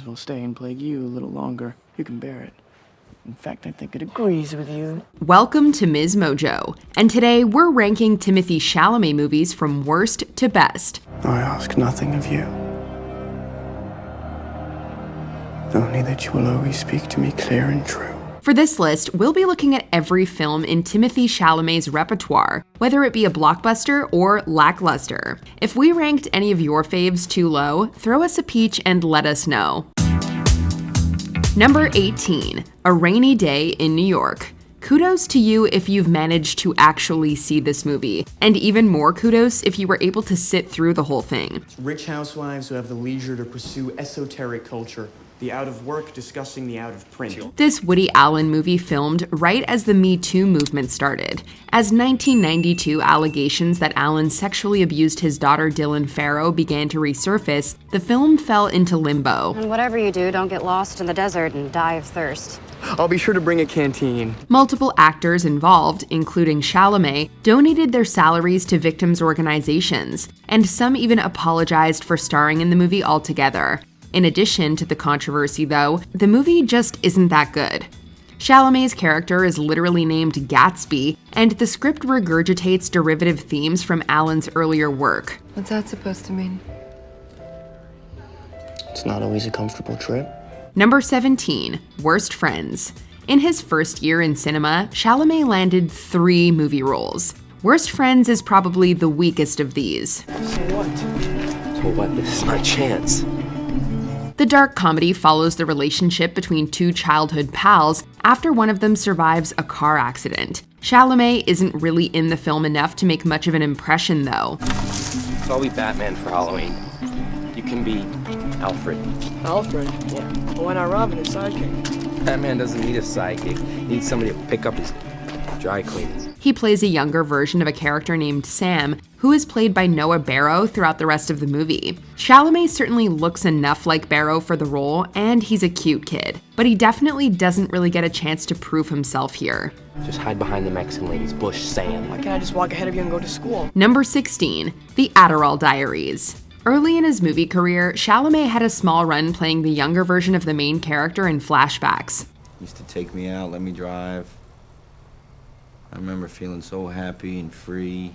as well stay and plague you a little longer. You can bear it. In fact, I think it agrees with you. Welcome to MsMojo, and today we're ranking Timothée Chalamet movies from worst to best. I ask nothing of you. Only that you will always speak to me clear and true. For this list, we'll be looking at every film in Timothée Chalamet's repertoire, whether it be a blockbuster or lackluster. If we ranked any of your faves too low, throw us a peach and let us know. Number 18, A Rainy Day in New York. Kudos to you if you've managed to actually see this movie, and even more kudos if you were able to sit through the whole thing. Rich housewives who have the leisure to pursue esoteric culture, the out of work discussing the out of print. This Woody Allen movie filmed right as the Me Too movement started. As 1992 allegations that Allen sexually abused his daughter Dylan Farrow began to resurface, the film fell into limbo. And whatever you do, don't get lost in the desert and die of thirst. I'll be sure to bring a canteen. Multiple actors involved, including Chalamet, donated their salaries to victims' organizations, and some even apologized for starring in the movie altogether. In addition to the controversy, though, the movie just isn't that good. Chalamet's character is literally named Gatsby, and the script regurgitates derivative themes from Allen's earlier work. What's that supposed to mean? It's not always a comfortable trip. Number 17, Worst Friends. In his first year in cinema, Chalamet landed 3 movie roles. Worst Friends is probably the weakest of these. So what? This is my chance. The dark comedy follows the relationship between 2 childhood pals after one of them survives a car accident. Chalamet isn't really in the film enough to make much of an impression, though. So I'll be Batman for Halloween. You can be Alfred. Alfred? Yeah. Well, why not Robin, his sidekick? Batman doesn't need a sidekick. He needs somebody to pick up his dry cleaning. He plays a younger version of a character named Sam, who is played by Noah Barrow throughout the rest of the movie. Chalamet certainly looks enough like Barrow for the role, and he's a cute kid, but he definitely doesn't really get a chance to prove himself here. Just hide behind the Mexican lady's bush, Sam. Why can't I just walk ahead of you and go to school? Number 16, The Adderall Diaries. Early in his movie career, Chalamet had a small run playing the younger version of the main character in flashbacks. Used to take me out, let me drive. I remember feeling so happy and free,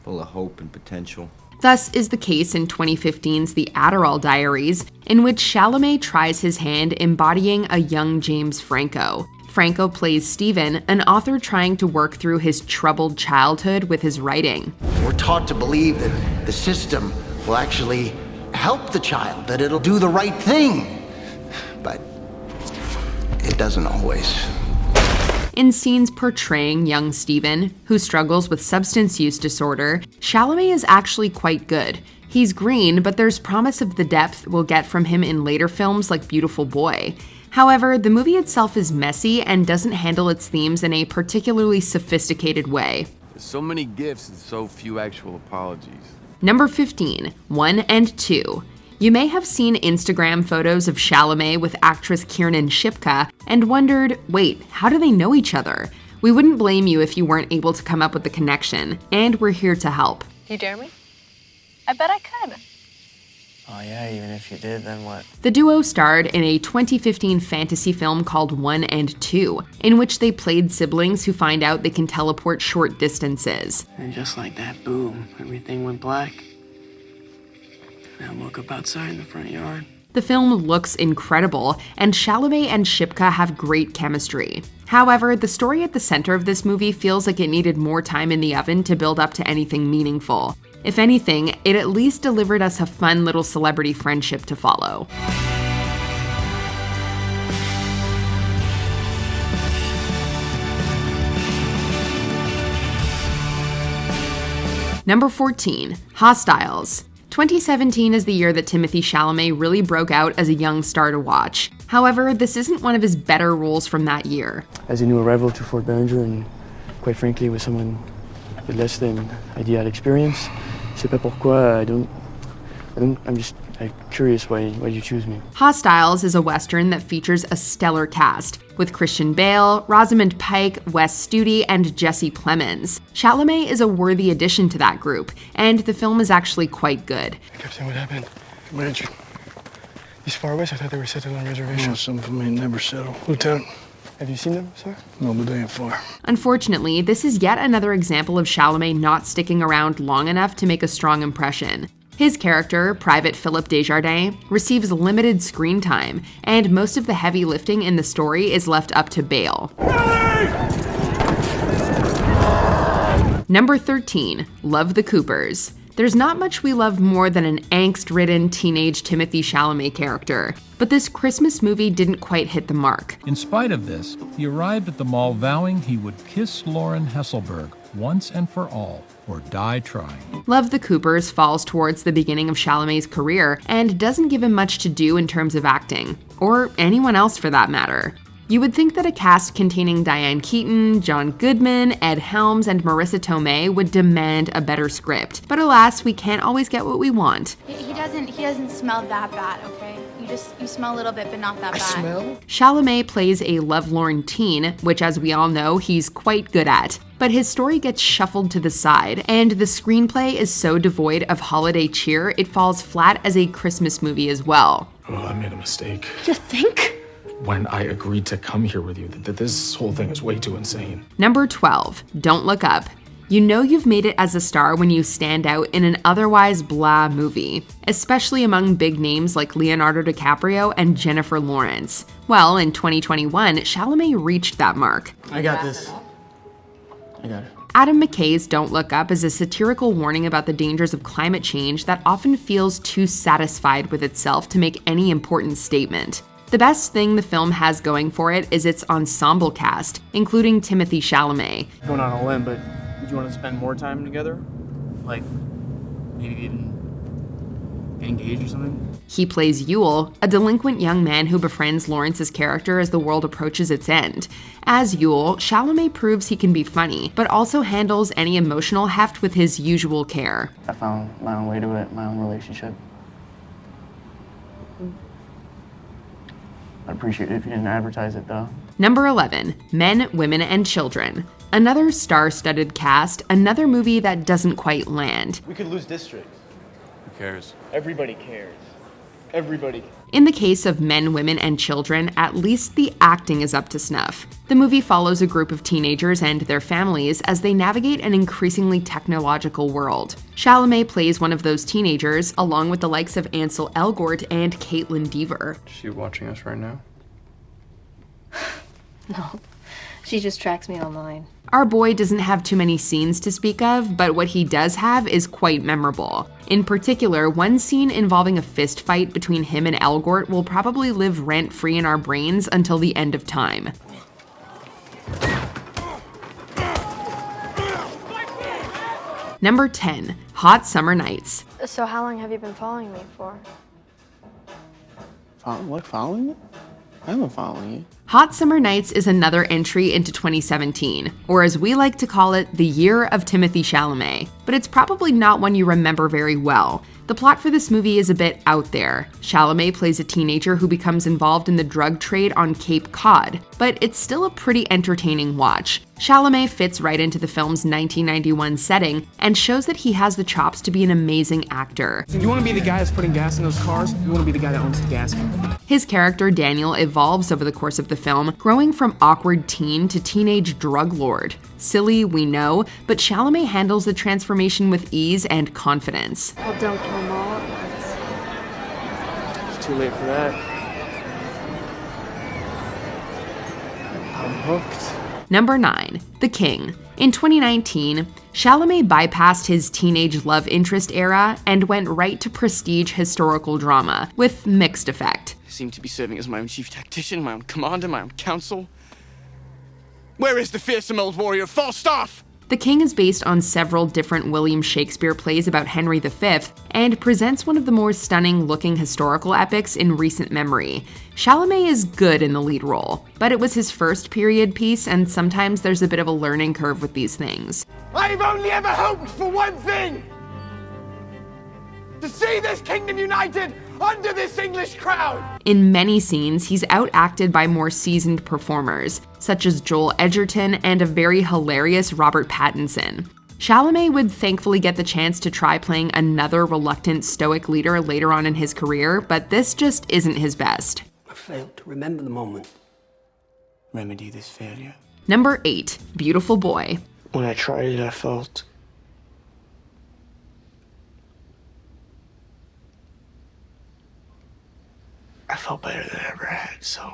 full of hope and potential. Thus is the case in 2015's The Adderall Diaries, in which Chalamet tries his hand embodying a young James Franco. Franco plays Steven, an author trying to work through his troubled childhood with his writing. We're taught to believe that the system will actually help the child, that it'll do the right thing. But it doesn't always. In scenes portraying young Steven, who struggles with substance use disorder, Chalamet is actually quite good. He's green, but there's promise of the depth we'll get from him in later films like Beautiful Boy. However, the movie itself is messy and doesn't handle its themes in a particularly sophisticated way. There's so many gifts and so few actual apologies. Number 15, 1 and 2. You may have seen Instagram photos of Chalamet with actress Kiernan Shipka and wondered, wait, how do they know each other? We wouldn't blame you if you weren't able to come up with the connection, and we're here to help. You dare me? I bet I could. Oh yeah, even if you did, then what? The duo starred in a 2015 fantasy film called 1 and 2, in which they played siblings who find out they can teleport short distances. And just like that, boom, everything went black. Now woke up outside in the front yard. The film looks incredible, and Chalamet and Shipka have great chemistry. However, the story at the center of this movie feels like it needed more time in the oven to build up to anything meaningful. If anything, it at least delivered us a fun little celebrity friendship to follow. Number 14, Hostiles. 2017 is the year that Timothée Chalamet really broke out as a young star to watch. However, this isn't one of his better roles from that year. As a new arrival to Fort Bellinger, and quite frankly with someone with less than ideal experience, je sais pas pourquoi, I'm just curious why you choose me. Hostiles is a Western that features a stellar cast, with Christian Bale, Rosamund Pike, Wes Studi, and Jesse Plemons. Chalamet is a worthy addition to that group, and the film is actually quite good. Captain, what happened? What did you These far west, I thought they were settled on reservations. Some of them ain't never settled. Lieutenant, Have you seen them, sir? no, but they ain't far. Unfortunately, this is yet another example of Chalamet not sticking around long enough to make a strong impression. His character, Private Philip Desjardins, receives limited screen time, and most of the heavy lifting in the story is left up to Bale. Number 13, Love the Coopers. There's not much we love more than an angst-ridden teenage Timothée Chalamet character, but this Christmas movie didn't quite hit the mark. In spite of this, he arrived at the mall vowing he would kiss Lauren Hesselberg once and for all, or die trying. Love the Coopers falls towards the beginning of Chalamet's career and doesn't give him much to do in terms of acting, or anyone else for that matter. You would think that a cast containing Diane Keaton, John Goodman, Ed Helms, and Marissa Tomei would demand a better script, but alas, we can't always get what we want. He doesn't smell that bad, okay? You smell a little bit, but not that bad. Smell? Chalamet plays a lovelorn teen, which as we all know, he's quite good at. But his story gets shuffled to the side, and the screenplay is so devoid of holiday cheer, it falls flat as a Christmas movie as well. Oh, I made a mistake. You think? When I agreed to come here with you, that this whole thing is way too insane. Number 12, Don't Look Up. You know you've made it as a star when you stand out in an otherwise blah movie, especially among big names like Leonardo DiCaprio and Jennifer Lawrence. Well, in 2021, Chalamet reached that mark. I got this. I got it. Adam McKay's Don't Look Up is a satirical warning about the dangers of climate change that often feels too satisfied with itself to make any important statement. The best thing the film has going for it is its ensemble cast, including Timothée Chalamet. Going on a limb, but do you want to spend more time together? Like, maybe even get engaged or something? He plays Yule, a delinquent young man who befriends Lawrence's character as the world approaches its end. As Yule, Chalamet proves he can be funny, but also handles any emotional heft with his usual care. I found my own way to it, my own relationship. I'd appreciate it if you didn't advertise it, though. Number 11, Men, Women, and Children. Another star-studded cast, another movie that doesn't quite land. We could lose district. Who cares? Everybody cares. Everybody. In the case of Men, Women, and Children, at least the acting is up to snuff. The movie follows a group of teenagers and their families as they navigate an increasingly technological world. Chalamet plays one of those teenagers, along with the likes of Ansel Elgort and Caitlin Dever. Is she watching us right now? No, she just tracks me online. Our boy doesn't have too many scenes to speak of, but what he does have is quite memorable. In particular, one scene involving a fist fight between him and Elgort will probably live rent-free in our brains until the end of time. Number 10, Hot Summer Nights. So how long have you been following me for? Following you? I haven't following you. Hot Summer Nights is another entry into 2017, or as we like to call it, the year of Timothée Chalamet. But it's probably not one you remember very well. The plot for this movie is a bit out there. Chalamet plays a teenager who becomes involved in the drug trade on Cape Cod, but it's still a pretty entertaining watch. Chalamet fits right into the film's 1991 setting and shows that he has the chops to be an amazing actor. You want to be the guy that's putting gas in those cars? You want to be the guy that owns the gas company? His character, Daniel, evolves over the course of the film, growing from awkward teen to teenage drug lord. Silly, we know, but Chalamet handles the transformation with ease and confidence. Well, don't kill them all at once. It's too late for that. I'm hooked. Number 9, The King. In 2019, Chalamet bypassed his teenage love interest era and went right to prestige historical drama, with mixed effect. I seem to be serving as my own chief tactician, my own commander, my own counsel. Where is the fearsome old warrior of Falstaff? The King is based on several different William Shakespeare plays about Henry V and presents one of the more stunning-looking historical epics in recent memory. Chalamet is good in the lead role, but it was his first period piece, and sometimes there's a bit of a learning curve with these things. I've only ever hoped for one thing! To see this kingdom united under this English crown! In many scenes, he's outacted by more seasoned performers, such as Joel Edgerton and a very hilarious Robert Pattinson. Chalamet would thankfully get the chance to try playing another reluctant stoic leader later on in his career, but this just isn't his best. I failed to remember the moment. Remedy this failure. Number 8, Beautiful Boy. When I tried it, I felt better than I ever had, so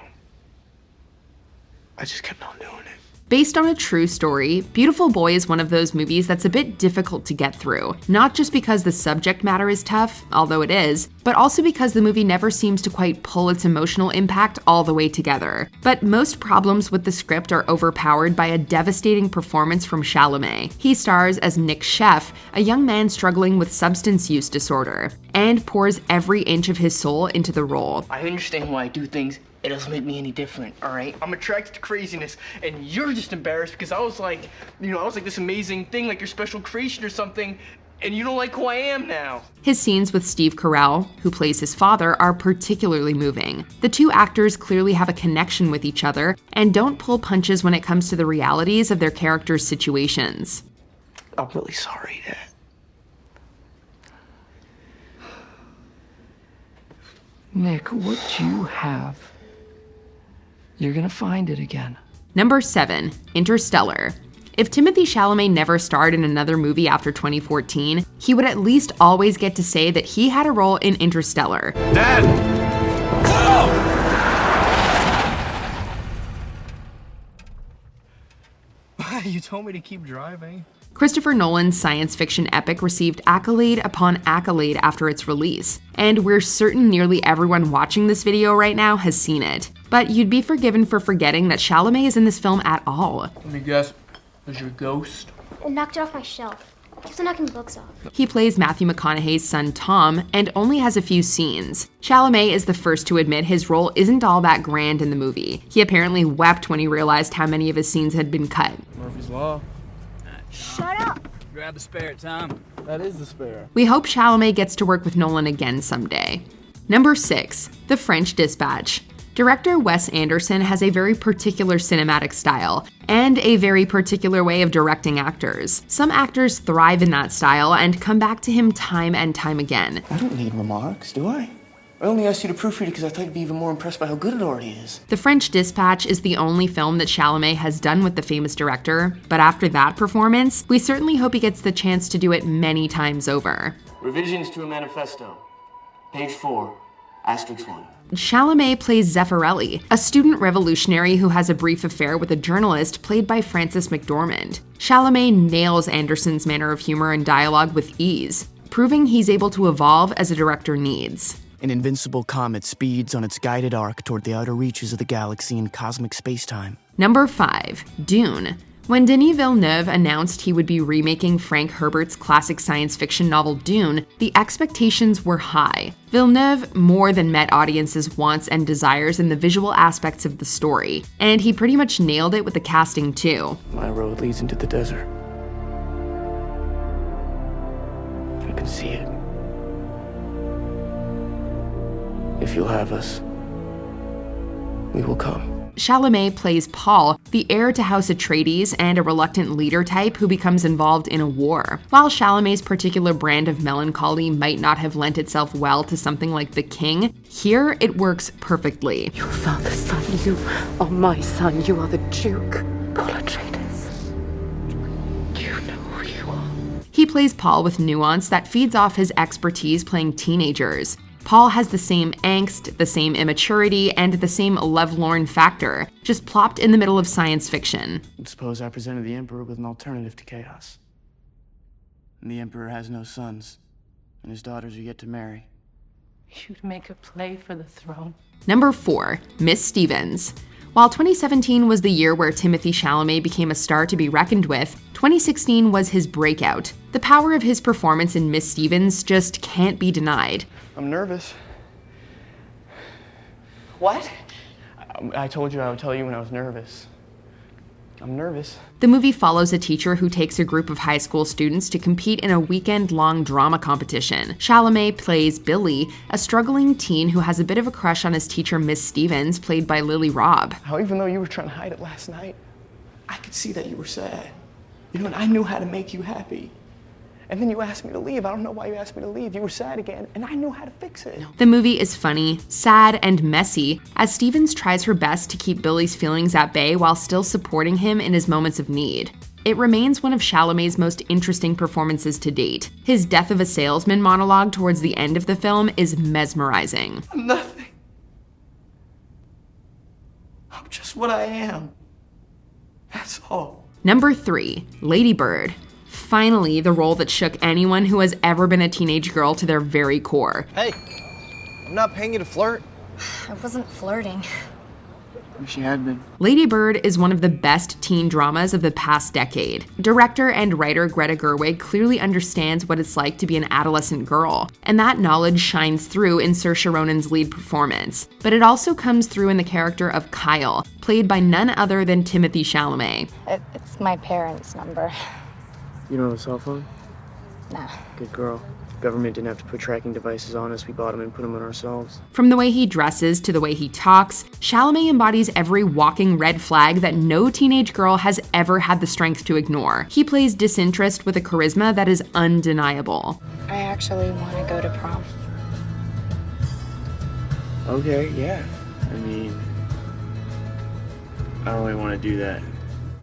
I just kept on doing it. Based on a true story, Beautiful Boy is one of those movies that's a bit difficult to get through, not just because the subject matter is tough, although it is, but also because the movie never seems to quite pull its emotional impact all the way together. But most problems with the script are overpowered by a devastating performance from Chalamet. He stars as Nick Sheff, a young man struggling with substance use disorder, and pours every inch of his soul into the role. I understand why I do things. It doesn't make me any different, all right? I'm attracted to craziness, and you're just embarrassed because I was like this amazing thing, like your special creation or something, and you don't like who I am now. His scenes with Steve Carell, who plays his father, are particularly moving. The two actors clearly have a connection with each other and don't pull punches when it comes to the realities of their characters' situations. I'm really sorry, Dad. Nick, what you have, you're gonna find it again. Number 7, Interstellar. If Timothée Chalamet never starred in another movie after 2014, he would at least always get to say that he had a role in Interstellar. Dad! You told me to keep driving. Christopher Nolan's science fiction epic received accolade upon accolade after its release, and we're certain nearly everyone watching this video right now has seen it. But you'd be forgiven for forgetting that Chalamet is in this film at all. Let me guess, was your ghost? I knocked it off my shelf. Keeps on knocking books off. He plays Matthew McConaughey's son Tom and only has a few scenes. Chalamet is the first to admit his role isn't all that grand in the movie. He apparently wept when he realized how many of his scenes had been cut. Murphy's Law. Shut up! Grab the spare, Tom. That is the spare. We hope Chalamet gets to work with Nolan again someday. Number 6, The French Dispatch. Director Wes Anderson has a very particular cinematic style and a very particular way of directing actors. Some actors thrive in that style and come back to him time and time again. I don't need remarks, do I? I only asked you to proofread it because I thought you'd be even more impressed by how good it already is. The French Dispatch is the only film that Chalamet has done with the famous director, but after that performance, we certainly hope he gets the chance to do it many times over. Revisions to a manifesto. Page 4, asterisk 1. Chalamet plays Zeffirelli, a student revolutionary who has a brief affair with a journalist played by Frances McDormand. Chalamet nails Anderson's manner of humor and dialogue with ease, proving he's able to evolve as a director needs. An invincible comet speeds on its guided arc toward the outer reaches of the galaxy in cosmic spacetime. Number 5, Dune. When Denis Villeneuve announced he would be remaking Frank Herbert's classic science fiction novel Dune, the expectations were high. Villeneuve more than met audiences' wants and desires in the visual aspects of the story, and he pretty much nailed it with the casting too. My road leads into the desert. I can see it. If you'll have us, we will come. Chalamet plays Paul, the heir to House Atreides and a reluctant leader type who becomes involved in a war. While Chalamet's particular brand of melancholy might not have lent itself well to something like The King, here it works perfectly. Your father's son, you are my son, you are the Duke. Paul Atreides. You know who you are. He plays Paul with nuance that feeds off his expertise playing teenagers. Paul has the same angst, the same immaturity, and the same lovelorn factor, just plopped in the middle of science fiction. Suppose I presented the Emperor with an alternative to chaos. And the Emperor has no sons, and his daughters are yet to marry. You'd make a play for the throne. Number 4, Miss Stevens. While 2017 was the year where Timothée Chalamet became a star to be reckoned with, 2016 was his breakout. The power of his performance in Miss Stevens just can't be denied. I'm nervous. What? I told you I would tell you when I was nervous. I'm nervous. The movie follows a teacher who takes a group of high school students to compete in a weekend-long drama competition. Chalamet plays Billy, a struggling teen who has a bit of a crush on his teacher Miss Stevens, played by Lily Robb. How even though you were trying to hide it last night, I could see that you were sad. You know, and I knew how to make you happy. And then you asked me to leave. I don't know why you asked me to leave. You were sad again, and I knew how to fix it. The movie is funny, sad, and messy as Stevens tries her best to keep Billy's feelings at bay while still supporting him in his moments of need. It remains one of Chalamet's most interesting performances to date. His death of a salesman monologue towards the end of the film is mesmerizing. I'm nothing. I'm just what I am. That's all. Number 3, Lady Bird. Finally, the role that shook anyone who has ever been a teenage girl to their very core. Hey, I'm not paying you to flirt. I wasn't flirting. Wish you had been. Lady Bird is one of the best teen dramas of the past decade. Director and writer Greta Gerwig clearly understands what it's like to be an adolescent girl, and that knowledge shines through in Saoirse Ronan's lead performance. But it also comes through in the character of Kyle, played by none other than Timothée Chalamet. It's my parents' number. You don't have a cell phone? Nah. Good girl. Government didn't have to put tracking devices on us. We bought them and put them on ourselves. From the way he dresses to the way he talks, Chalamet embodies every walking red flag that no teenage girl has ever had the strength to ignore. He plays disinterest with a charisma that is undeniable. I actually want to go to prom. Okay, yeah. I mean, I don't really want to do that.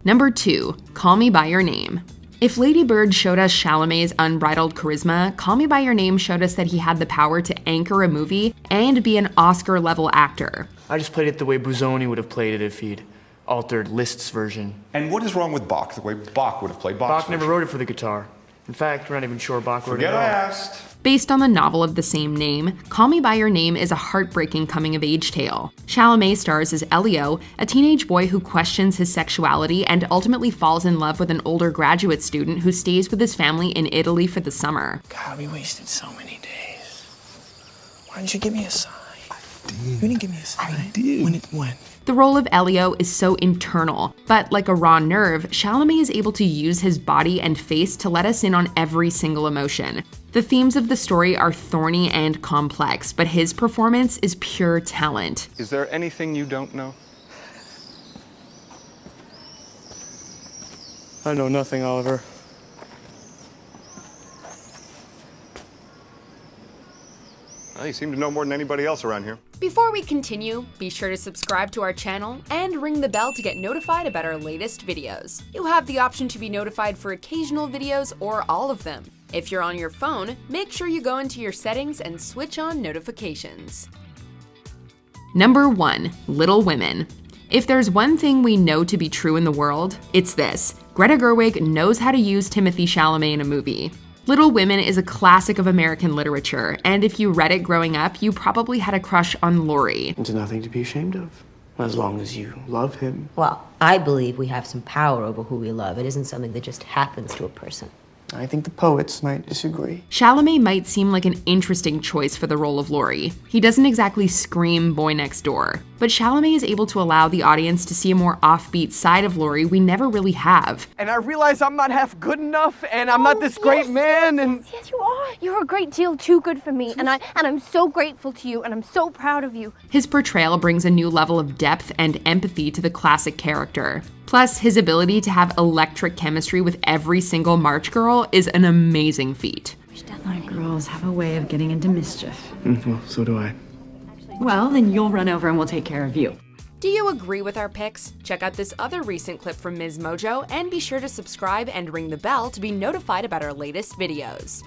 Number 2, Call Me By Your Name. If Lady Bird showed us Chalamet's unbridled charisma, Call Me By Your Name showed us that he had the power to anchor a movie and be an Oscar-level actor. I just played it the way Busoni would have played it if he'd altered Liszt's version. And what is wrong with Bach, the way Bach would have played Bach's Bach never wrote it for the guitar. In fact, we're not even sure Bach wrote it at all. Forget I asked. Based on the novel of the same name, Call Me By Your Name is a heartbreaking coming-of-age tale. Chalamet stars as Elio, a teenage boy who questions his sexuality and ultimately falls in love with an older graduate student who stays with his family in Italy for the summer. God, we wasted so many days. Why didn't you give me a sign? I did. You didn't give me a sign. I did. When? The role of Elio is so internal, but like a raw nerve, Chalamet is able to use his body and face to let us in on every single emotion. The themes of the story are thorny and complex, but his performance is pure talent. Is there anything you don't know? I know nothing, Oliver. Well, you seem to know more than anybody else around here. Before we continue, be sure to subscribe to our channel and ring the bell to get notified about our latest videos. You have the option to be notified for occasional videos or all of them. If you're on your phone, make sure you go into your settings and switch on notifications. Number 1, Little Women. If there's one thing we know to be true in the world, it's this: Greta Gerwig knows how to use Timothée Chalamet in a movie. Little Women is a classic of American literature, and if you read it growing up, you probably had a crush on Laurie. It's nothing to be ashamed of, as long as you love him. Well, I believe we have some power over who we love. It isn't something that just happens to a person. I think the poets might disagree. Chalamet might seem like an interesting choice for the role of Laurie. He doesn't exactly scream boy next door, but Chalamet is able to allow the audience to see a more offbeat side of Laurie we never really have. And I realize I'm not half good enough, and I'm not this great man, and... Yes, you are. You're a great deal too good for me, and I'm so grateful to you, and I'm so proud of you. His portrayal brings a new level of depth and empathy to the classic character. Plus, his ability to have electric chemistry with every single March girl is an amazing feat. My girls have a way of getting into mischief. Well, so do I. Well, then you'll run over and we'll take care of you. Do you agree with our picks? Check out this other recent clip from MsMojo and be sure to subscribe and ring the bell to be notified about our latest videos.